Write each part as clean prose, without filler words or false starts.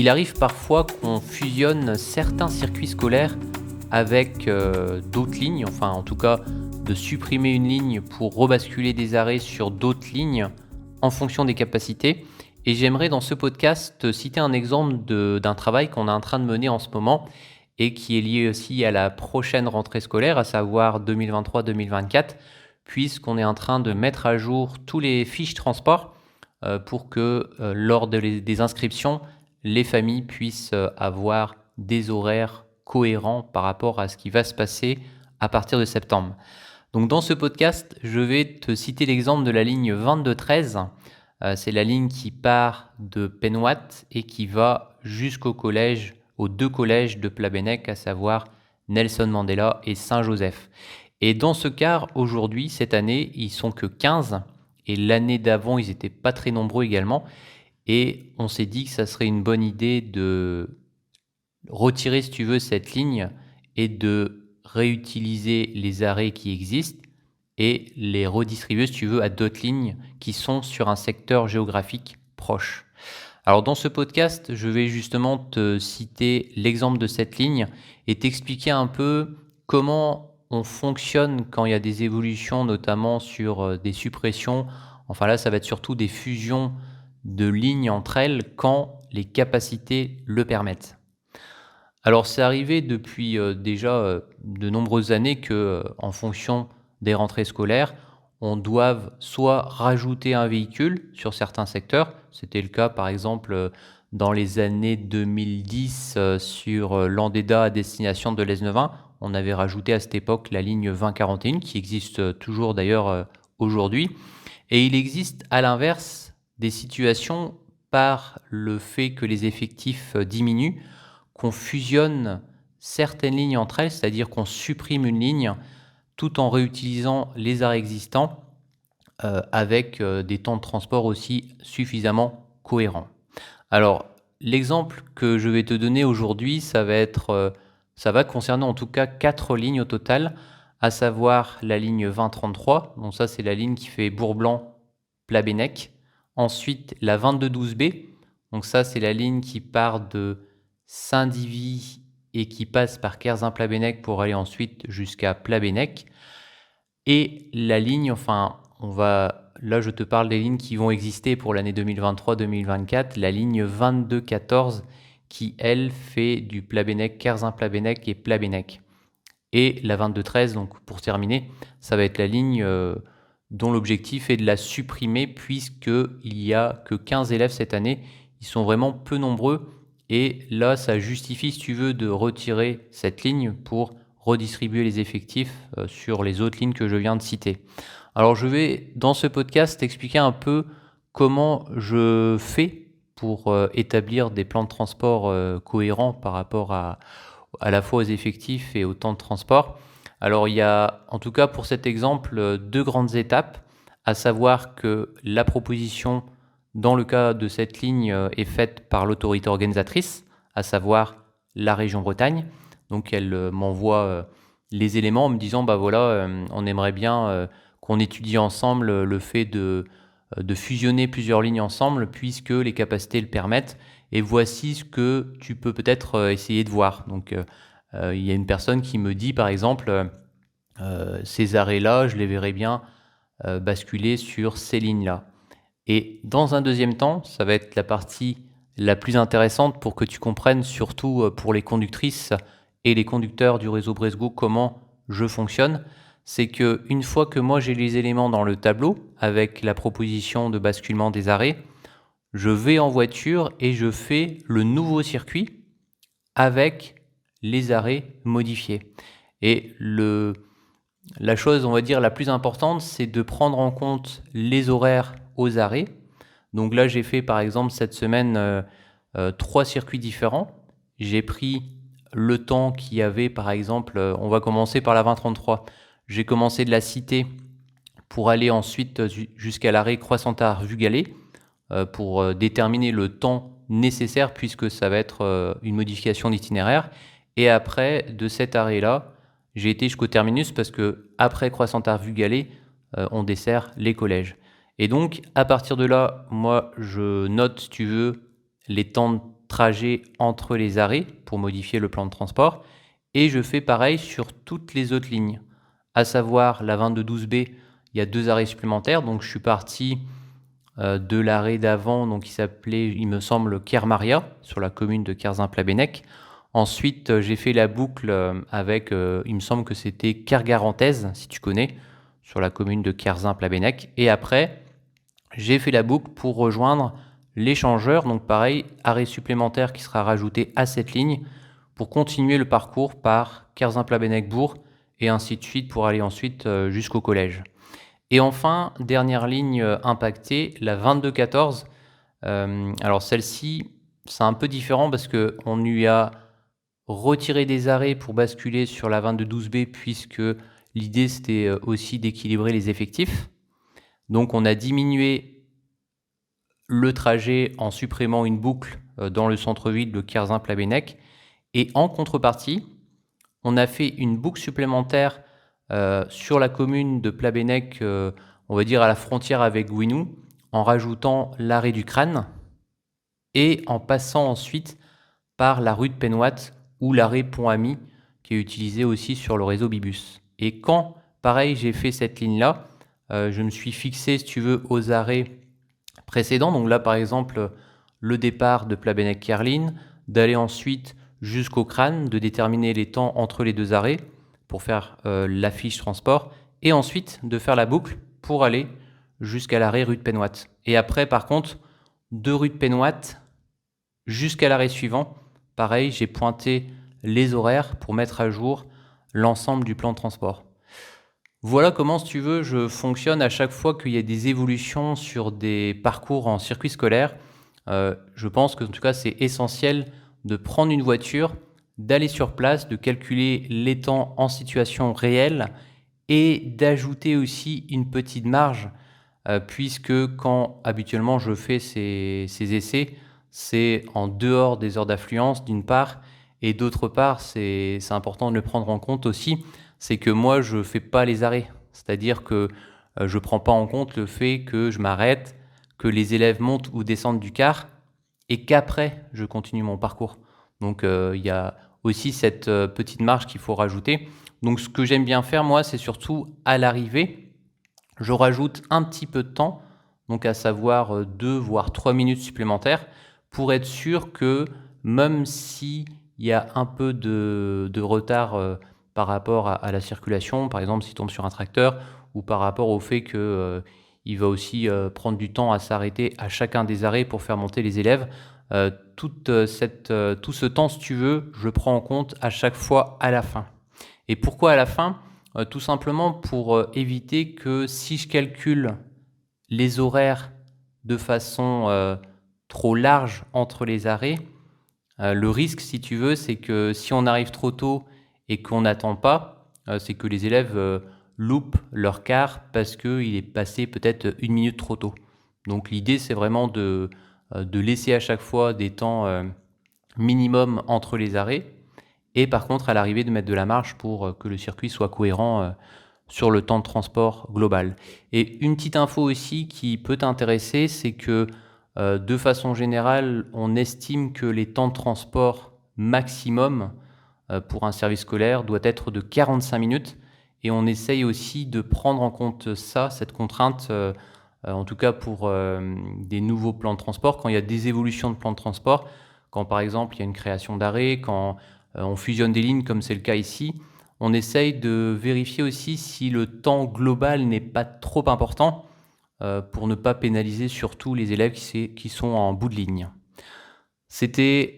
Il arrive parfois qu'on fusionne certains circuits scolaires avec d'autres lignes, enfin en tout cas de supprimer une ligne pour rebasculer des arrêts sur d'autres lignes en fonction des capacités. Et j'aimerais dans ce podcast te citer un exemple d'un travail qu'on est en train de mener en ce moment et qui est lié aussi à la prochaine rentrée scolaire, à savoir 2023-2024, puisqu'on est en train de mettre à jour tous les fiches transport pour que lors des inscriptions, les familles puissent avoir des horaires cohérents par rapport à ce qui va se passer à partir de septembre. Donc dans ce podcast, je vais te citer l'exemple de la ligne 2213. C'est la ligne qui part de Penwatt et qui va jusqu'au collège, aux deux collèges de Plabennec, à savoir Nelson Mandela et Saint-Joseph. Et dans ce cas, aujourd'hui, cette année, ils sont que 15, et l'année d'avant, ils n'étaient pas très nombreux également. Et on s'est dit que ça serait une bonne idée de retirer, si tu veux, cette ligne et de réutiliser les arrêts qui existent et les redistribuer, si tu veux, à d'autres lignes qui sont sur un secteur géographique proche. Alors dans ce podcast, je vais justement te citer l'exemple de cette ligne et t'expliquer un peu comment on fonctionne quand il y a des évolutions, notamment sur des suppressions. Enfin là, ça va être surtout des fusions de lignes entre elles quand les capacités le permettent. Alors c'est arrivé depuis déjà de nombreuses années que, en fonction des rentrées scolaires, on doive soit rajouter un véhicule sur certains secteurs. C'était le cas par exemple dans les années 2010 sur Landéda à destination de Lesneven. On avait rajouté à cette époque la ligne 2041 qui existe toujours d'ailleurs aujourd'hui. Et il existe à l'inverse des situations par le fait que les effectifs diminuent, qu'on fusionne certaines lignes entre elles, c'est-à-dire qu'on supprime une ligne tout en réutilisant les arrêts existants avec des temps de transport aussi suffisamment cohérents. Alors, l'exemple que je vais te donner aujourd'hui, ça va concerner en tout cas 4 lignes au total, à savoir la ligne 2033, donc ça c'est la ligne qui fait Bourg-Blanc-Plabennec. Ensuite, la 2212B, donc ça c'est la ligne qui part de Saint-Divy et qui passe par Kerzin-Plabennec pour aller ensuite jusqu'à Plabennec. Et la ligne, là je te parle des lignes qui vont exister pour l'année 2023-2024, la ligne 2214 qui elle fait du Plabennec, Kerzin-Plabennec et Plabennec. Et la 2213, donc pour terminer, ça va être la ligne dont l'objectif est de la supprimer puisqu'il n'y a que 15 élèves cette année. Ils sont vraiment peu nombreux et là ça justifie, si tu veux, de retirer cette ligne pour redistribuer les effectifs sur les autres lignes que je viens de citer. Alors je vais dans ce podcast t'expliquer un peu comment je fais pour établir des plans de transport cohérents par rapport à la fois aux effectifs et au temps de transport. Alors il y a en tout cas pour cet exemple 2 grandes étapes, à savoir que la proposition dans le cas de cette ligne est faite par l'autorité organisatrice, à savoir la région Bretagne. Donc elle m'envoie les éléments en me disant bah voilà, on aimerait bien qu'on étudie ensemble le fait de fusionner plusieurs lignes ensemble puisque les capacités le permettent. Et voici ce que tu peux peut-être essayer de voir. Donc il y a une personne qui me dit par exemple ces arrêts-là, je les verrais bien basculer sur ces lignes-là. Et dans un deuxième temps, ça va être la partie la plus intéressante pour que tu comprennes, surtout pour les conductrices et les conducteurs du réseau Bresgo, comment je fonctionne. C'est que une fois que moi j'ai les éléments dans le tableau avec la proposition de basculement des arrêts, je vais en voiture et je fais le nouveau circuit avec les arrêts modifiés. Et la chose, on va dire, la plus importante, c'est de prendre en compte les horaires aux arrêts. Donc là, j'ai fait par exemple cette semaine 3 circuits différents. J'ai pris le temps qu'il y avait, par exemple, on va commencer par la 2033. J'ai commencé de la Cité pour aller ensuite jusqu'à l'arrêt Croissantard-Vugalet pour déterminer le temps nécessaire puisque ça va être une modification d'itinéraire. Et après, de cet arrêt-là, j'ai été jusqu'au terminus parce que après Croissantard-Vugalet, on dessert les collèges. Et donc, à partir de là, moi, je note, si tu veux, les temps de trajet entre les arrêts pour modifier le plan de transport. Et je fais pareil sur toutes les autres lignes, à savoir la 2212B, il y a 2 arrêts supplémentaires. Donc je suis parti de l'arrêt d'avant, donc qui s'appelait, il me semble, Kermaria, sur la commune de Kerzin-Plabennec. Ensuite, j'ai fait la boucle avec, il me semble que c'était Kergarantez, si tu connais, sur la commune de Kerzin-Plabennec. Et après, j'ai fait la boucle pour rejoindre l'échangeur. Donc pareil, arrêt supplémentaire qui sera rajouté à cette ligne pour continuer le parcours par Kerzin-Plabennec-Bourg et ainsi de suite pour aller ensuite jusqu'au collège. Et enfin, dernière ligne impactée, la 2214. Alors celle-ci, c'est un peu différent parce qu'on lui a retiré des arrêts pour basculer sur la 2212B puisque l'idée c'était aussi d'équilibrer les effectifs. Donc on a diminué le trajet en supprimant une boucle dans le centre-ville de Kerzin-Plabennec. Et en contrepartie, on a fait une boucle supplémentaire sur la commune de Plabennec, on va dire à la frontière avec Gouinou, en rajoutant l'arrêt du Crâne et en passant ensuite par la rue de Penouat ou l'arrêt Pont-Ami qui est utilisé aussi sur le réseau Bibus. Et quand, pareil, j'ai fait cette ligne-là, je me suis fixé, si tu veux, aux arrêts précédents. Donc là, par exemple, le départ de Plabennec-Kerline, d'aller ensuite jusqu'au Crâne, de déterminer les temps entre les 2 arrêts pour faire la fiche transport, et ensuite de faire la boucle pour aller jusqu'à l'arrêt rue de Penouat. Et après, par contre, de rue de Penouat jusqu'à l'arrêt suivant, pareil, j'ai pointé les horaires pour mettre à jour l'ensemble du plan de transport. Voilà comment, si tu veux, je fonctionne à chaque fois qu'il y a des évolutions sur des parcours en circuit scolaire. Je pense que, en tout cas, c'est essentiel de prendre une voiture, d'aller sur place, de calculer les temps en situation réelle et d'ajouter aussi une petite marge, puisque quand habituellement je fais ces essais, c'est en dehors des heures d'affluence d'une part, et d'autre part, c'est important de le prendre en compte aussi, c'est que moi je fais pas les arrêts, c'est-à-dire que je prends pas en compte le fait que je m'arrête, que les élèves montent ou descendent du car, et qu'après je continue mon parcours. Donc il y a aussi cette petite marge qu'il faut rajouter. Donc ce que j'aime bien faire moi, c'est surtout à l'arrivée, je rajoute un petit peu de temps, donc à savoir 2 voire 3 minutes supplémentaires, pour être sûr que même s'il y a un peu de retard par rapport à la circulation, par exemple s'il tombe sur un tracteur, ou par rapport au fait que il va aussi prendre du temps à s'arrêter à chacun des arrêts pour faire monter les élèves. Tout ce temps, si tu veux, je prends en compte à chaque fois à la fin. Et pourquoi à la fin ? Tout simplement pour éviter que si je calcule les horaires de façon trop large entre les arrêts, le risque, si tu veux, c'est que si on arrive trop tôt et qu'on n'attend pas, c'est que les élèves loupent leur car parce qu'il est passé peut-être 1 minute trop tôt. Donc l'idée, c'est vraiment de laisser à chaque fois des temps minimum entre les arrêts et par contre à l'arrivée de mettre de la marge pour que le circuit soit cohérent sur le temps de transport global. Et une petite info aussi qui peut t'intéresser, c'est que de façon générale, on estime que les temps de transport maximum pour un service scolaire doit être de 45 minutes et on essaye aussi de prendre en compte ça, cette contrainte, en tout cas pour des nouveaux plans de transport, quand il y a des évolutions de plans de transport, quand par exemple il y a une création d'arrêt, quand on fusionne des lignes comme c'est le cas ici, on essaye de vérifier aussi si le temps global n'est pas trop important pour ne pas pénaliser surtout les élèves qui sont en bout de ligne. C'était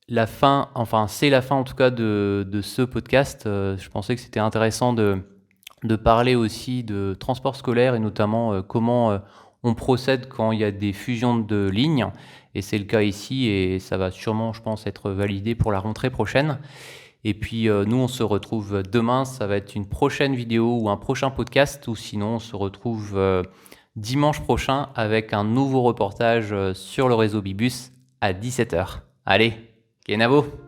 la fin, enfin c'est la fin en tout cas de ce podcast. Je pensais que c'était intéressant de parler aussi de transport scolaire et notamment comment on procède quand il y a des fusions de lignes. Et c'est le cas ici et ça va sûrement, je pense, être validé pour la rentrée prochaine. Et puis nous, on se retrouve demain. Ça va être une prochaine vidéo ou un prochain podcast ou sinon on se retrouve dimanche prochain avec un nouveau reportage sur le réseau Bibus à 17h. Allez, Kenavo!